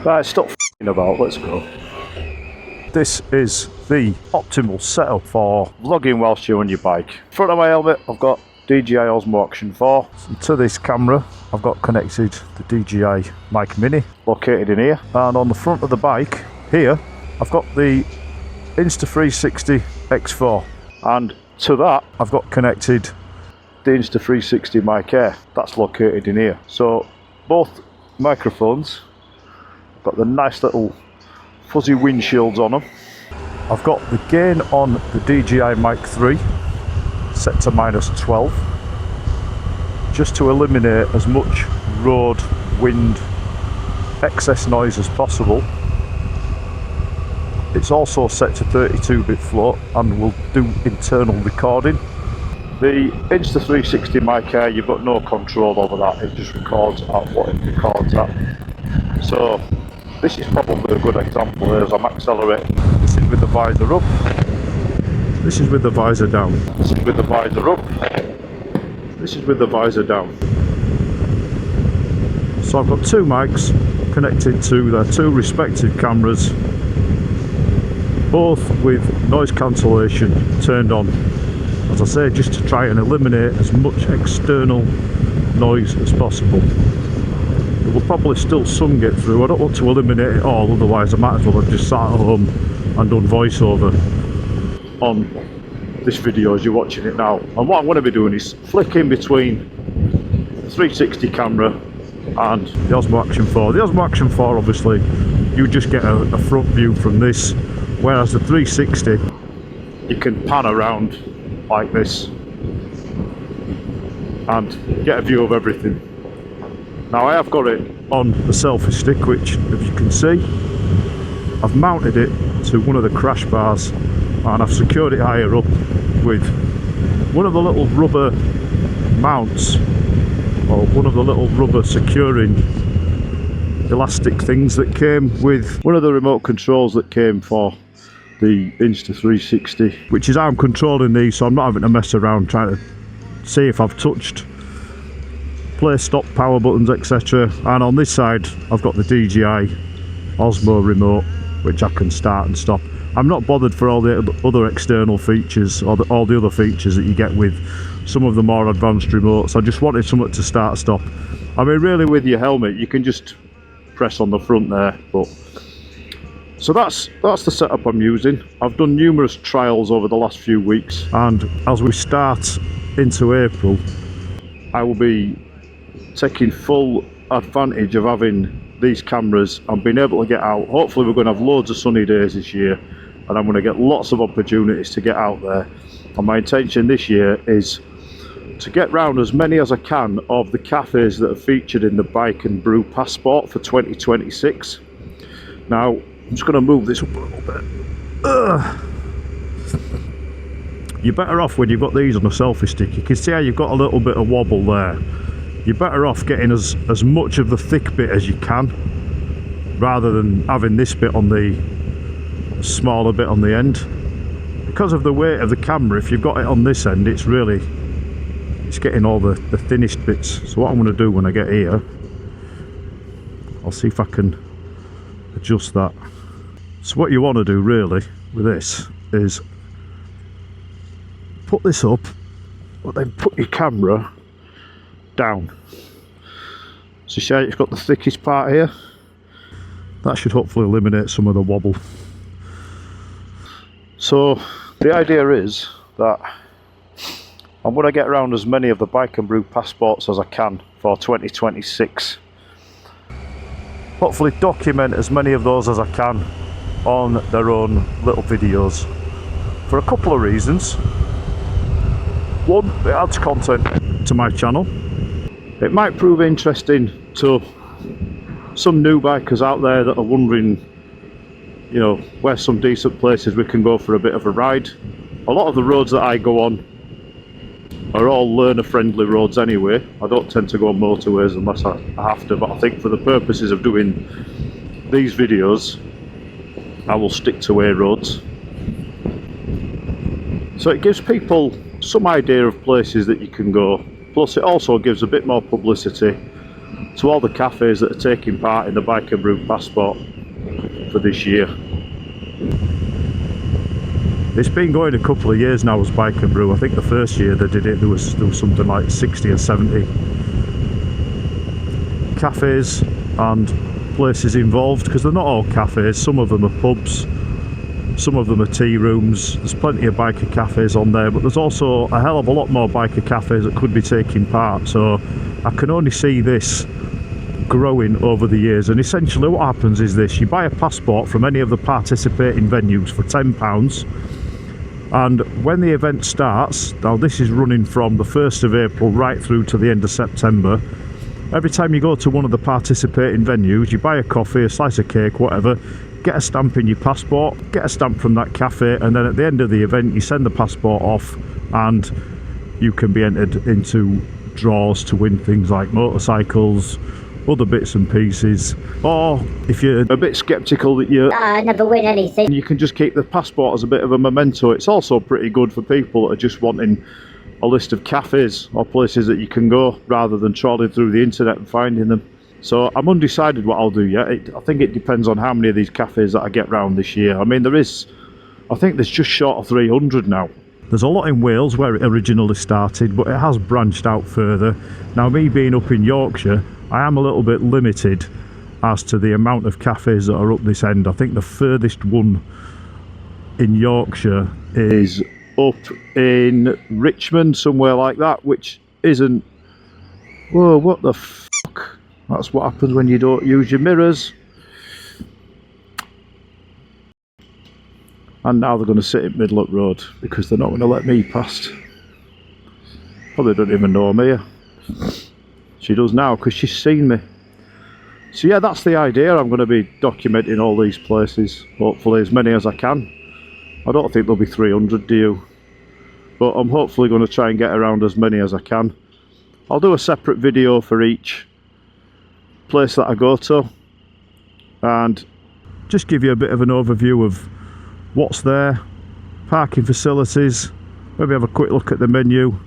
Right, stop f***ing about, let's go. This is the optimal setup for vlogging whilst you're on your bike. In front of my helmet, I've got DJI Osmo Action 4. And to this camera, I've got connected the DJI Mic Mini, located in here. And on the front of the bike, here, I've got the Insta360 X4. And to that, I've got connected the Insta360 Mic Air. That's located in here. So, both microphones got the nice little fuzzy windshields on them. I've got the gain on the DJI Mic 3 set to -12, just to eliminate as much road, wind, excess noise as possible. It's also set to 32-bit float and will do internal recording. The Insta360 Mic Air, you've got no control over that, it just records at what it records at. So this is probably a good example as I'm accelerating. This is with the visor up, this is with the visor down, this is with the visor up, this is with the visor down. So I've got two mics connected to their two respective cameras, both with noise cancellation turned on, as I say, just to try and eliminate as much external noise as possible. There will probably still some get through. I don't want to eliminate it all, otherwise I might as well have just sat at home and done voiceover on this video as you're watching it now. And what I'm going to be doing is flicking between the 360 camera and the Osmo Action 4. The Osmo Action 4, obviously, you just get a front view from this, whereas the 360, you can pan around like this and get a view of everything. Now I have got it on the selfie stick, which, if you can see, I've mounted it to one of the crash bars and I've secured it higher up with one of the little rubber mounts, or one of the little rubber securing elastic things that came with one of the remote controls that came for the Insta360, which is how I'm controlling these, so I'm not having to mess around trying to see if I've touched play, stop, power buttons, etc. And on this side I've got the DJI Osmo remote, which I can start and stop. I'm not bothered for all the other external features, or all the other features that you get with some of the more advanced remotes. I just wanted something to start, stop. I mean, really, with your helmet you can just press on the front there. But so that's the setup I'm using. I've done numerous trials over the last few weeks, and as we start into April, I will be taking full advantage of having these cameras and being able to get out. Hopefully we're going to have loads of sunny days this year, and I'm going to get lots of opportunities to get out there. And my intention this year is to get round as many as I can of the cafes that are featured in the Bike and Brew Passport for 2026. Now I'm just going to move this up a little bit. You're better off when you've got these on a selfie stick. You can see how you've got a little bit of wobble there. You're better off getting as much of the thick bit as you can, rather than having this bit on the smaller bit on the end. Because of the weight of the camera, if you've got it on this end, it's getting all the thinnest bits. So what I'm going to do when I get here, I'll see if I can adjust that. So what you want to do really with this is put this up, but then put your camera down. So see how it's got the thickest part here? That should hopefully eliminate some of the wobble. So the idea is that I'm going to get around as many of the Bike and Brew passports as I can for 2026. Hopefully document as many of those as I can on their own little videos, for a couple of reasons. One, it adds content to my channel. It might prove interesting to some new bikers out there that are wondering, you know, where some decent places we can go for a bit of a ride. A lot of the roads that I go on are all learner friendly roads anyway. I don't tend to go on motorways unless I have to, but I think for the purposes of doing these videos I will stick to A roads. So it gives people some idea of places that you can go, plus it also gives a bit more publicity to all the cafes that are taking part in the Bike and Brew Passport for this year. It's been going a couple of years now as Bike and Brew. I think the first year they did it, there was something like 60 or 70 cafes and places involved, because they're not all cafes. Some of them are pubs, some of them are tea rooms. There's plenty of biker cafes on there, but there's also a hell of a lot more biker cafes that could be taking part. So I can only see this growing over the years. And essentially what happens is this: you buy a passport from any of the participating venues for £10, and when the event starts, now this is running from the 1st of April right through to the end of September, every time you go to one of the participating venues, you buy a coffee, a slice of cake, whatever, get a stamp in your passport, get a stamp from that cafe, and then at the end of the event you send the passport off and you can be entered into draws to win things like motorcycles, other bits and pieces. Or if you're a bit sceptical that I never win anything, you can just keep the passport as a bit of a memento. It's also pretty good for people that are just wanting a list of cafes or places that you can go, rather than trawling through the internet and finding them. So I'm undecided what I'll do yet. I think it depends on how many of these cafes that I get round this year. I mean, I think there's just short of 300 now. There's a lot in Wales where it originally started, but it has branched out further. Now, me being up in Yorkshire, I am a little bit limited as to the amount of cafes that are up this end. I think the furthest one in Yorkshire is up in Richmond, somewhere like that, which isn't... Whoa, what the fuck? That's what happens when you don't use your mirrors. And now they're going to sit at Midlock Road because they're not going to let me past. Probably don't even know me. She does now because she's seen me. So yeah, that's the idea. I'm going to be documenting all these places, hopefully as many as I can. I don't think there'll be 300, do you? But I'm hopefully going to try and get around as many as I can. I'll do a separate video for each place that I go to and just give you a bit of an overview of what's there, parking facilities, maybe have a quick look at the menu,